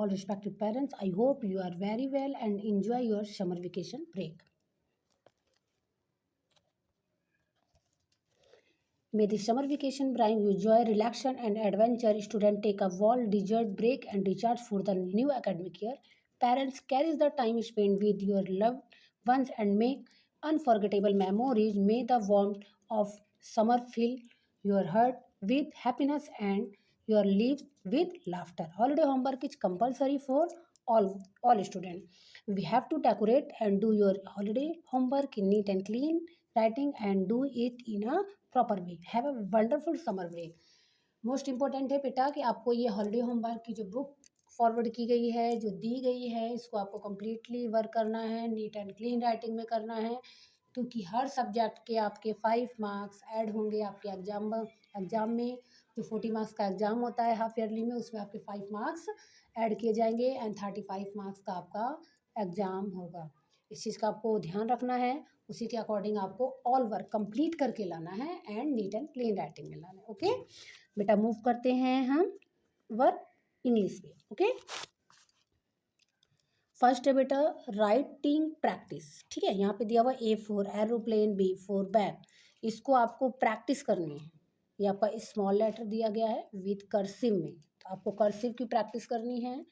all respected parents. I hope you are very well and enjoy your summer vacation break. May the summer vacation bring you joy, relaxation, and adventure. Students take a well-deserved break and recharge for the new academic year. Parents cherish the time spent with your loved ones and make unforgettable memories. May the warmth of summer fill your heart with happiness and your lives with laughter. Holiday homework is compulsory for all students. We have to decorate and do your holiday homework in neat and clean writing and do it in a proper way. Have a wonderful summer break. Most important है बेटा कि आपको ये holiday homework की जो book forward की गई है, जो दी गई है, इसको आपको कम्प्लीटली वर्क करना है, नीट एंड क्लीन राइटिंग में करना है, क्योंकि हर सब्जेक्ट के आपके 5 मार्क्स ऐड होंगे आपके एग्ज़ाम में. जो 40 मार्क्स का एग्ज़ाम होता है हाफ ईयरली में, उसमें आपके 5 मार्क्स ऐड किए जाएंगे एंड 35 मार्क्स का आपका एग्ज़ाम होगा. इस चीज़ का आपको ध्यान रखना है. उसी के अकॉर्डिंग आपको ऑल वर्क कंप्लीट करके लाना है and neat and clean writing में लाना है. ओके बेटा, मूव करते हैं हम वर्क इंग्लिश में. ओके, फर्स्ट है बेटा राइटिंग प्रैक्टिस. ठीक है, यहाँ पे दिया हुआ A for aeroplane, B for bag. इसको आपको प्रैक्टिस करनी है. ये आपका स्मॉल लेटर दिया गया है विथ कर्सिव में, तो आपको कर्सिव की प्रैक्टिस करनी है.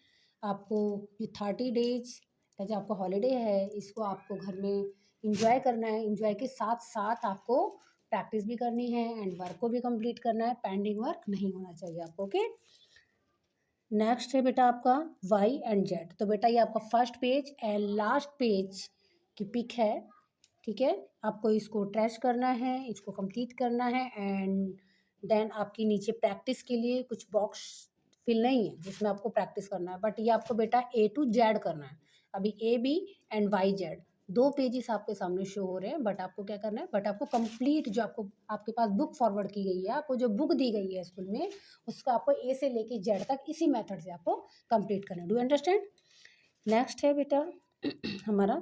आपको ये 30 डेज का जो आपका हॉलीडे है, इसको आपको घर में इंजॉय करना है. इंजॉय के साथ साथ आपको प्रैक्टिस भी करनी है एंड वर्क को भी कंप्लीट करना है. पेंडिंग वर्क नहीं होना चाहिए आपको. ओके, नेक्स्ट है बेटा आपका वाई एंड जेड. तो बेटा ये आपका first page and last page की पिक है. ठीक है, आपको इसको ट्रेस करना है, इसको कंप्लीट करना है एंड देन आपकी नीचे प्रैक्टिस के लिए कुछ बॉक्स फिल नहीं है जिसमें आपको प्रैक्टिस करना है, बट ये आपको बेटा A to Z करना है. अभी A B and Y Z 2 pages आपके सामने शो हो रहे हैं, बट आपको क्या करना है, बट आपको कंप्लीट जो आपको आपके पास बुक फॉरवर्ड की गई है, आपको जो बुक दी गई है स्कूल में, उसको आपको A से लेके Z तक इसी मेथड से आपको कंप्लीट करना है. Do understand? नेक्स्ट है बेटा हमारा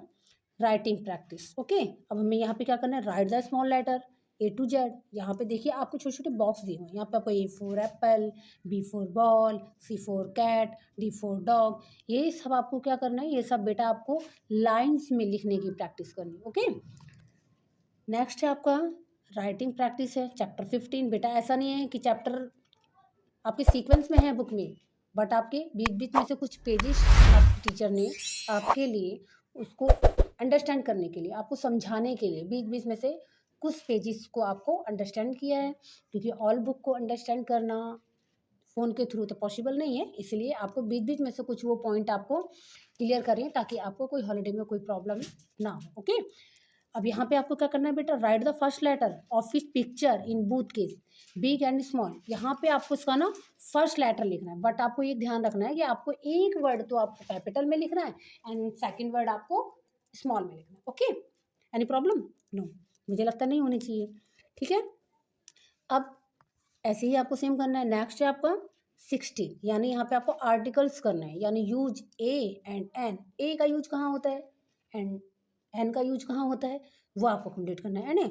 राइटिंग प्रैक्टिस. ओके, अब हमें यहाँ पे क्या करना है, write the small letter A to Z. यहाँ पे देखिए आपको छोटे छोटे बॉक्स दिए हुए हैं. यहाँ पे आपको A for apple, B for ball, C for cat, D for dog. ये सब आपको क्या करना है, ये सब बेटा आपको लाइंस में लिखने की प्रैक्टिस करनी है. ओके, नेक्स्ट है आपका राइटिंग प्रैक्टिस है चैप्टर 15. बेटा ऐसा नहीं है कि चैप्टर आपके सीक्वेंस में है बुक में, बट आपके बीच बीच में से कुछ पेजेस आपके टीचर ने आपके लिए उसको अंडरस्टैंड करने के लिए, आपको समझाने के लिए बीच बीच में से कुछ पेजेस को आपको अंडरस्टैंड किया है, क्योंकि ऑल बुक को अंडरस्टैंड करना फ़ोन के थ्रू तो पॉसिबल नहीं है. इसलिए आपको बीच बीच में से कुछ वो पॉइंट आपको क्लियर करें ताकि आपको कोई हॉलीडे में कोई प्रॉब्लम ना हो. ओके, अब यहाँ पे आपको क्या करना है बेटा, write the first letter of this picture in both case big and small. यहाँ पे आपको इसका ना फर्स्ट लेटर लिखना है, बट आपको ये ध्यान रखना है कि आपको एक वर्ड तो आपको कैपिटल में लिखना है एंड सेकंड वर्ड आपको स्मॉल में लिखना है. Okay, any problem? नो, मुझे लगता नहीं होनी चाहिए. ठीक है, अब ऐसे ही आपको सेम करना है. नेक्स्ट है आपका 16, यानी यहाँ पे आपको आर्टिकल्स करना है, यानी यूज ए एंड एन. ए का यूज कहाँ होता है एंड एन का यूज कहाँ होता है, वो आपको कंप्लीट करना है ना.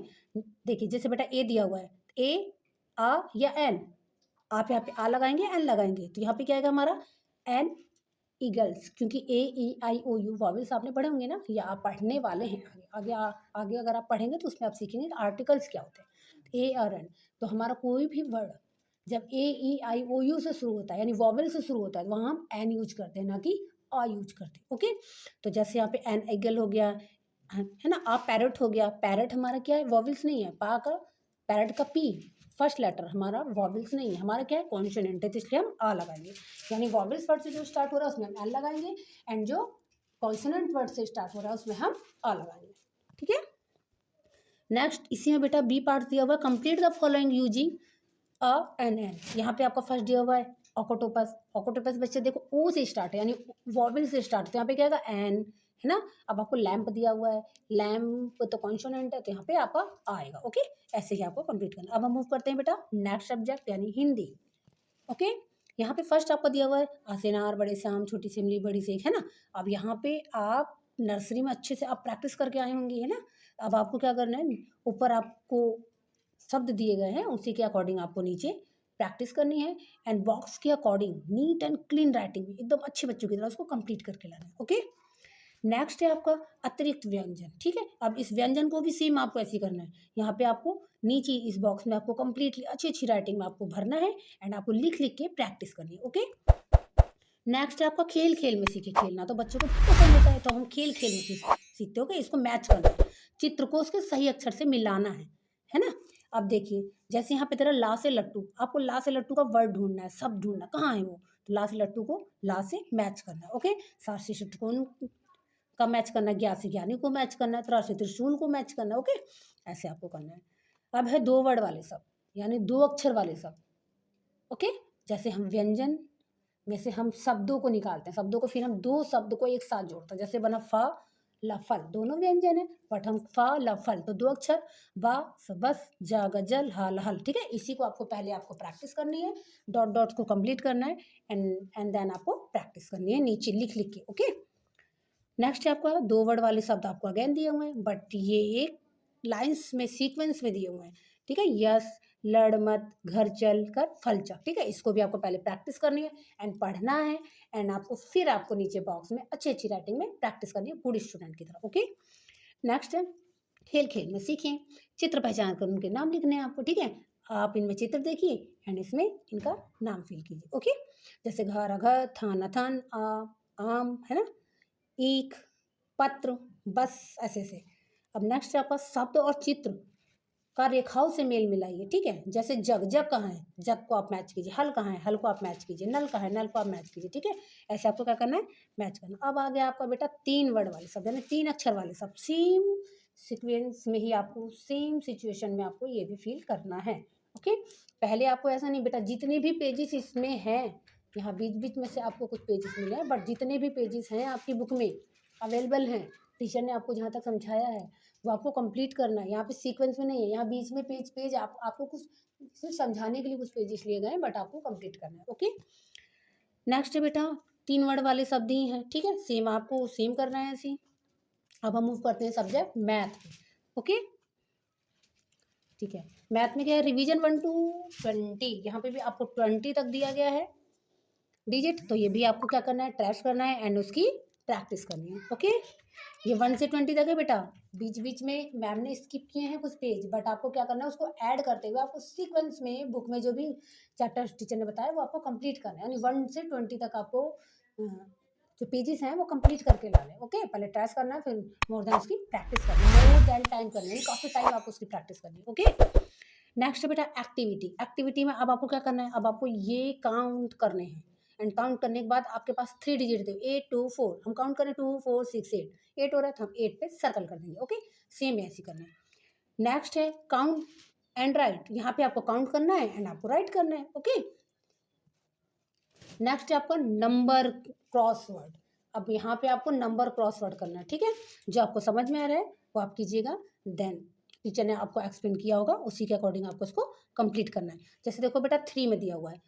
देखिए जैसे बेटा ए दिया हुआ है, ए आ या एन, आप यहाँ पे आ लगाएंगे एन लगाएंगे, तो यहाँ पे क्या आएगा हमारा एन ईगल्स, क्योंकि ए ई आई ओ यू वॉवेल्स आपने पढ़े होंगे ना, या आप पढ़ने वाले हैं. आगे आगे अगर आप पढ़ेंगे तो उसमें आप सीखेंगे आर्टिकल्स क्या होते हैं. ए और एन, तो हमारा कोई भी वर्ड जब ए ई आई ओ यू से शुरू होता है यानी वॉवेल से शुरू होता है, वहाँ हम एन यूज करते हैं, ना कि आ यूज करते हैं. ओके, तो जैसे यहाँ पे एन एगल हो गया है ना, आ पैरट हो गया. पैरट हमारा क्या है, वॉवेल्स नहीं है. पा का पैरट का पी फर्स्ट लेटर हमारा वॉवेल्स नहीं है, हमारा क्या है कॉन्सोनेंट है, तो इसलिए हम आ लगाएंगे. यानी वॉवेल्स वर्ड से जो स्टार्ट हो रहा है उसमें हम एल लगाएंगे एंड जो कॉन्सोनेंट वर्ड से स्टार्ट हो रहा है उसमें हम आ लगाएंगे. ठीक है, नेक्स्ट इसी में बेटा बी पार्ट दिया हुआ है, complete the following using a an an. यहाँ पे आपका फर्स्ट दिया हुआ है ऑकोटोपस. ऑकोटोपस बच्चे देखो ओ से स्टार्ट है, यानी वॉवेल से स्टार्ट, तो यहाँ पे क्या आएगा एन, है ना. अब आपको लैम्प दिया हुआ है, लैम्प तो कॉन्सोनेंट है, तो यहाँ पे आपका आएगा. ओके, ऐसे ही आपको कंप्लीट करना. अब हम मूव करते हैं बेटा नेक्स्ट सब्जेक्ट यानी हिंदी. ओके, यहाँ पे फर्स्ट आपका दिया हुआ है आसेनार, बड़े शाम, छोटी सिमली, बड़ी सेख, है ना. अब यहाँ पे आप नर्सरी में अच्छे से आप प्रैक्टिस करके आए होंगे, है ना. अब आपको क्या करना है, ऊपर आपको शब्द दिए गए हैं, उसी के अकॉर्डिंग आपको नीचे प्रैक्टिस करनी है एंड बॉक्स के according neat and clean writing में एकदम अच्छे बच्चों की तरह उसको कंप्लीट करके लाना है। ओके, नेक्स्ट है आपका अतिरिक्त व्यंजन। ठीक है, अब इस व्यंजन को भी सेम आपको ऐसे करना है। यहाँ पे आपको नीचे इस बॉक्स में आपको कंप्लीटली अच्छी अच्छी राइटिंग में आपको भरना है एंड आपको लिख लिख के प्रैक्टिस करनी है। ओके, नेक्स्ट है आपका खेल खेल में सीखे खेलना। तो बच्चों को पसंद होता है तो हम खेल खेल में सीखते हो कि इसको मैच करना है, चित्र को उसके सही अक्षर से मिलाना है ना। अब देखिए जैसे यहाँ पे तेरा ला से लट्टू, आपको ला से लट्टू का वर्ड ढूंढना है, सब ढूंढना कहाँ है वो, तो ला से लट्टू को ला से मैच करना है। ओके, सा से षटकोण का मैच करना है, ज्ञा से ज्ञानी को मैच करना है, त्रा से त्रिशूल को मैच करना है। ओके, ऐसे आपको करना है। अब है 2 वर्ड वाले शब्द यानी 2 अक्षर वाले शब्द। ओके, जैसे हम व्यंजन में से हम शब्दों को निकालते हैं, शब्दों को फिर हम 2 शब्द को एक साथ जोड़ते हैं। जैसे बना फ लफल, दोनों व्यंजन है बट हम फ लफल तो 2 अक्षर, बा बस, जा गजल, हल हल। ठीक है, इसी को आपको पहले आपको प्रैक्टिस करनी है, डॉट डॉट को कंप्लीट करना है एंड देन आपको प्रैक्टिस करनी है नीचे लिख लिख के। ओके, नेक्स्ट है आपका 2 वर्ड वाले शब्द आपको अगेन दिए हुए हैं बट ये एक लाइंस में सीक्वेंस में दिए हुए हैं। ठीक है, यस, लड़ मत, घर चल कर, फल चल। ठीक है, इसको भी आपको पहले प्रैक्टिस करनी है एंड पढ़ना है एंड आपको फिर आपको नीचे बॉक्स में अच्छी अच्छी राइटिंग में प्रैक्टिस करनी है पूरी स्टूडेंट की तरह। ओके, नेक्स्ट है खेल खेल में सीखें, चित्र पहचान कर उनके नाम लिखने हैं आपको। ठीक है, आप इनमें चित्र देखिए एंड इसमें इनका नाम फिल कीजिए। ओके, जैसे घर घर, थान थन, आम है ना, ईख, पत्र, बस, ऐसे से। अब नेक्स्ट है आपका शब्द और चित्र का रेखाओं से मेल मिलाइए। ठीक है, जैसे जग, जग कहाँ है, जग को आप मैच कीजिए, हल कहाँ है, हल को आप मैच कीजिए, नल कहाँ है, नल को आप मैच कीजिए। ठीक है, ऐसे आपको क्या करना है, मैच करना। अब आ गया आपका बेटा 3 वर्ड वाले शब्द यानी 3 अक्षर वाले शब्द। सेम सीक्वेंस में ही आपको सेम सिचुएशन में आपको ये भी फील करना है। ओके, पहले आपको ऐसा नहीं बेटा, जितने भी पेजेस इसमें हैं, यहाँ बीच बीच में से आपको कुछ पेजेस मिले हैं बट जितने भी पेजेस हैं आपकी बुक में अवेलेबल हैं, टीचर ने आपको जहाँ तक समझाया है वो आपको कंप्लीट करना है। यहाँ पे सीक्वेंस में नहीं है, यहाँ बीच में पेज आपको कुछ सिर्फ समझाने के लिए कुछ पेजेस लिए गए हैं बट आपको कंप्लीट करना है। ओके, नेक्स्ट है बेटा 3 वर्ड वाले शब्द ही हैं। ठीक है, सेम आपको सेम करना है ऐसे। अब हम मूव करते हैं सब्जेक्ट मैथ। ओके, ठीक है, मैथ में क्या है, रिवीजन 1 to 20, यहाँ पे भी आपको 20 तक दिया गया है डिजिट, तो ये भी आपको क्या करना है, ट्रेस करना है एंड उसकी प्रैक्टिस करनी है। ओके, ये 1 से 20 तक है बेटा, बीच बीच में मैम ने स्किप किए हैं कुछ पेज बट आपको क्या करना है, उसको ऐड करते हुए आपको सीक्वेंस में बुक में जो भी चैप्टर टीचर ने बताया वो आपको कंप्लीट करना है। यानी 1 से 20 तक आपको जो पेजेस हैं वो कंप्लीट करके लाने हैं। ओके, पहले ट्रेस करना है, फिर मोर देन उसकी प्रैक्टिस करनी है, मोर देन टाइम करनी है, काफ़ी टाइम आपको उसकी प्रैक्टिस करनी है। ओके, नेक्स्ट बेटा एक्टिविटी। एक्टिविटी में अब आपको क्या करना है, अब आपको ये काउंट करने हैं एंड काउंट करने के बाद आपके पास 3 डिजिट थे, 8 2 4, हम काउंट करें 2 4 6 8 हो रहा है तो हम 8 पे सर्कल कर देंगे। ओके, सेम ऐसे करना है। नेक्स्ट है काउंट एंड राइट, यहाँ पे आपको काउंट करना है एंड आपको राइट करना है। ओके, नेक्स्ट है आपका नंबर क्रॉसवर्ड। अब यहाँ पे आपको नंबर क्रॉसवर्ड करना है। ठीक है, जो आपको समझ में आ रहा है वो आप कीजिएगा, देन टीचर ने आपको एक्सप्लेन किया होगा उसी के अकॉर्डिंग आपको उसको कंप्लीट करना है। जैसे देखो बेटा 3 में दिया हुआ है,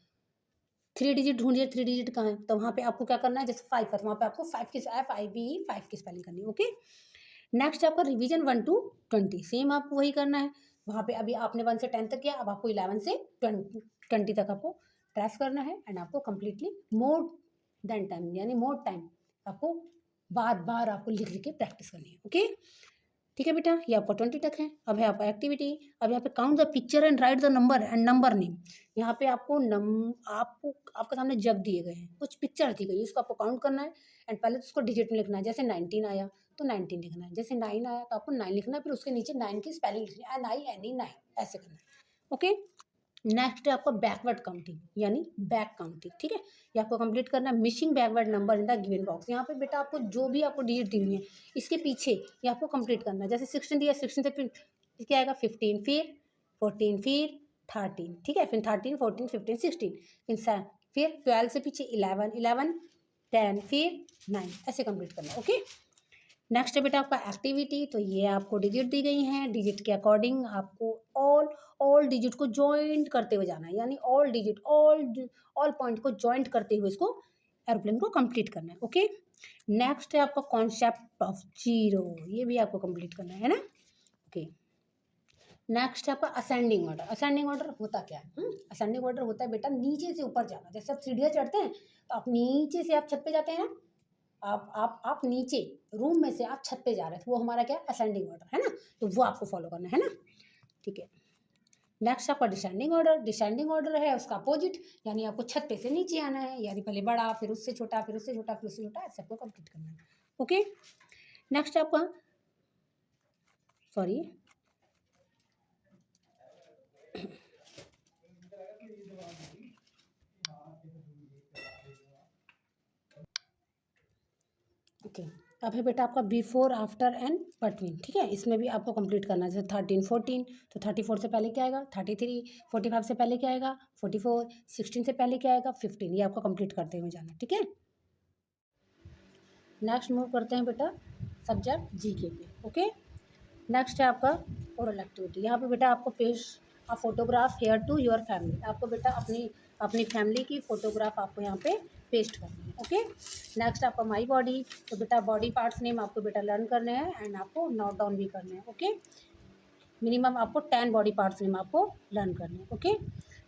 3 डिजिट ढूंढिए, 3 डिजिट कहाँ है, तो वहाँ पे आपको क्या करना है, जैसे 5 है तो वहाँ पे आपको 5 की FIVE 5 की स्पेलिंग करनी है। ओके, नेक्स्ट आपका रिवीजन 1 to 20, सेम आपको वही करना है। वहाँ पे अभी आपने 1 से 10 तक किया, अब आपको 11 से 20 तक आपको ट्रेस करना है एंड आपको कम्प्लीटली मोर देन टाइम यानी मोर टाइम आपको बार बार आपको लिख लिख के प्रैक्टिस करनी है। ओके, ठीक है बेटा, ये आपका 20 तक है। अब है आपका एक्टिविटी, अब यहाँ पे count the picture and right the number and number name. यहाँ पे आपको आपको आपके सामने जग दिए गए हैं, कुछ पिक्चर दी गई है, इसको आपको काउंट करना है एंड पहले तो उसको डिजिट में लिखना है। जैसे 19 आया तो 19 लिखना है, जैसे 9 आया तो आपको 9 लिखना है, फिर उसके नीचे 9 की स्पेलिंग लिखनी है, NINE 9, ऐसे करना है। ओके, नेक्स्ट है आपका बैकवर्ड काउंटिंग यानी बैक काउंटिंग। ठीक है, ये आपको कंप्लीट करना है। Missing backward number in the given box, यहाँ पे बेटा आपको जो भी आपको डिजिट दी हुई है इसके पीछे ये आपको कंप्लीट करना है। जैसे 16 दिया, 16 से फिर क्या आएगा 15, फिर 14, फिर 13। ठीक है, फिर 13 14 15 16, फिर 12 से पीछे 11 11 10, फिर 9, ऐसे कंप्लीट करना है। ओके, नेक्स्ट है बेटा आपका एक्टिविटी, तो ये आपको डिजिट दी गई हैं, डिजिट के अकॉर्डिंग आपको ऑल डिजिट को जॉइंट करते हुए जाना है, यानी ऑल डिजिट ऑल पॉइंट को जॉइंट करते हुए इसको एरोप्लेन को कंप्लीट करना है। ओके, नेक्स्ट है आपका कॉन्सेप्ट ऑफ जीरो, ये भी आपको कंप्लीट करना है ना। ओके, नेक्स्ट है आपका असेंडिंग ऑर्डर। असेंडिंग ऑर्डर होता क्या है? असेंडिंग ऑर्डर होता है बेटा नीचे से ऊपर जाना। जैसे आप सीढ़ियाँ चढ़ते हैं तो आप नीचे से आप छत पे जाते हैं ना, आप नीचे रूम में से आप छत पे जा रहे थे, वो हमारा क्या असेंडिंग ऑर्डर है ना, तो वो आपको फॉलो करना है ना, ठीक है। नेक्स्ट आपका डिसेंडिंग ऑर्डर। डिसेंडिंग ऑर्डर है उसका अपोजिट, यानी आपको छत पे से नीचे आना है, यानी पहले बड़ा, फिर उससे छोटा, फिर उससे छोटा, फिर उससे छोटा, ऐसे आपको कंप्लीट करना है। ओके, नेक्स्ट आपका सॉरी ओके, अब है बेटा आपका बिफोर, आफ्टर एंड बिटवीन, ठीक है। इसमें भी आपको कंप्लीट करना है। जैसे 13 14, तो 34 से पहले क्या आएगा 33, 45 से पहले क्या आएगा 44, 16 से पहले क्या आएगा 15, ये आपको कंप्लीट करते हुए जाना है, ठीक है। नेक्स्ट मूव करते हैं बेटा सब्जेक्ट जीके पे। ओके, नेक्स्ट है आपका ओरल एक्टिविटी। यहाँ पे बेटा आपको paste a photograph here to your family. आपको बेटा अपनी अपनी फैमिली की फोटोग्राफ आपको यहाँ पे पेस्ट करनी है। ओके, नेक्स्ट आपका माई बॉडी। तो बेटा बॉडी पार्ट्स नेम आपको बेटा लर्न करने हैं एंड आपको नोट डाउन भी करने हैं। ओके, मिनिमम आपको 10 बॉडी पार्ट्स नेम आपको लर्न करने हैं। ओके,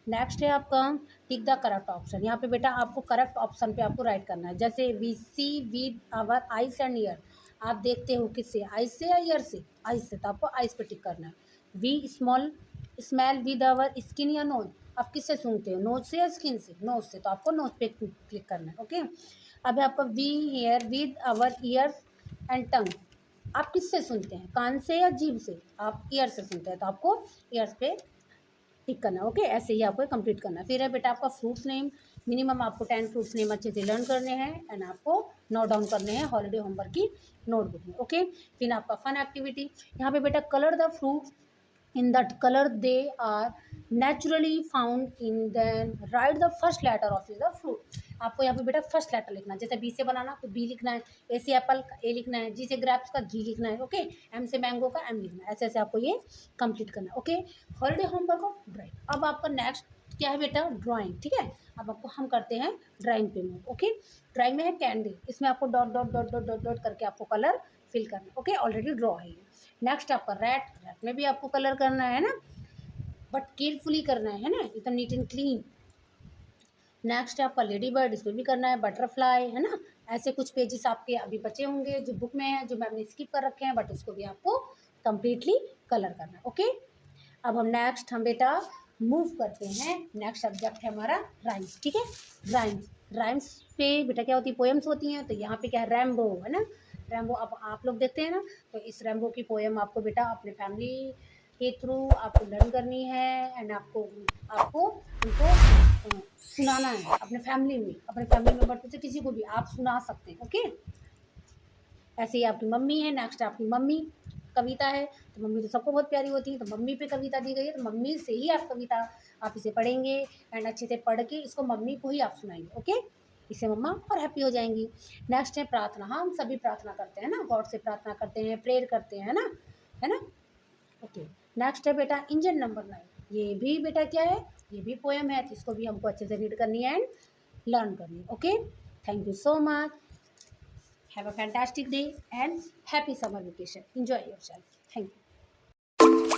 नेक्स्ट है आपका टिक द करेक्ट ऑप्शन। यहाँ पे बेटा आपको करेक्ट ऑप्शन पे आपको राइट करना है। जैसे we see with our eyes and ear, आप देखते हो किससे, आइस से या ईयर से, आइस से, तो आपको आइस पे टिक करना है। We smell with our skin या नोज, आप किससे सूंघते हो, नोज से या स्किन से, नोज से, तो आपको नोज पे क्लिक करना है। ओके, अब है आपका we hear with our ears and tongue, आप किससे सुनते हैं, कान से या जीभ से, आप ईयर से सुनते हैं, तो आपको ईयर्स पे टिक करना है। ओके, ऐसे ही आपको कंप्लीट करना है। फिर है बेटा आपका फ्रूट्स नेम। मिनिमम आपको 10 फ्रूट्स नेम अच्छे से लर्न करने हैं एंड आपको नोट डाउन करने हैं हॉलीडे होमवर्क की नोटबुक में। ओके, फिर आपका फन एक्टिविटी। यहाँ पे बेटा colour the fruits in that color they are naturally found in, then write the first letter of the fruit। आपको यहाँ पे बेटा फर्स्ट लेटर लिखना है। जैसे बी से बनाना तो बी लिखना है, ए से एप्पल का ए लिखना है, जी से ग्रेप्स का जी लिखना है। ओके, एम से मैंगो का एम लिखना है। ऐसे ऐसे आपको ये कंप्लीट करना है। Okay, holiday homework of drawing. अब आपका नेक्स्ट क्या है बेटा, ड्राइंग, ठीक है। अब आपको हम करते हैं ड्राइंग पे मूव। ओके, ड्राइंग में है कैंडल, इसमें आपको dot dot dot dot dot dot करके आपको कलर फिल करना है। ओके, ऑलरेडी ड्रॉ है ये। नेक्स्ट आपका रैट, रैट में भी आपको कलर करना है ना, बट केयरफुली करना है ना, एकदम नीट एंड क्लीन। नेक्स्ट है आपका लेडी बर्ड, इसमें भी करना है, बटरफ्लाई, है ना। ऐसे कुछ पेजेस आपके अभी बचे होंगे जो बुक में है, जो मैम ने स्किप कर रखे हैं, बट इसको भी आपको कंप्लीटली कलर करना है। ओके, अब हम बेटा मूव करते हैं। नेक्स्ट सब्जेक्ट है हमारा राइम्स, ठीक है। राइम्स, राइम्स पे बेटा क्या होती है, पोएम्स होती हैं। तो यहाँ पे क्या है, रैम्बो, है ना। रैम्बो आप लोग देखते हैं ना, तो इस रैम्बो की पोएम आपको बेटा अपने फैमिली के थ्रू आपको लर्न करनी है एंड आपको आपको उनको सुनाना है अपने फैमिली मेम्बर से, किसी को भी आप सुना सकते हैं। ओके, ऐसे ही आपकी मम्मी है। नेक्स्ट आपकी मम्मी कविता है, तो मम्मी तो सबको बहुत प्यारी होती है, तो मम्मी पे कविता दी गई है, तो मम्मी से ही आप कविता आप इसे पढ़ेंगे एंड अच्छे से पढ़ के इसको मम्मी को ही आप सुनाएंगे। ओके, इससे मम्मा और हैप्पी हो जाएंगी। नेक्स्ट है प्रार्थना। हाँ, हम सभी प्रार्थना करते हैं ना, गॉड से प्रार्थना करते हैं, प्रेयर करते हैं ना, है ना। ओके, नेक्स्ट है बेटा इंजन नंबर 9। ये भी बेटा क्या है, ये भी पोएम है, तो इसको भी हमको अच्छे से रीड करनी है एंड लर्न करनी है। Okay, thank you so much. Have a fantastic day and happy summer vacation. Enjoy yourself. Thank you.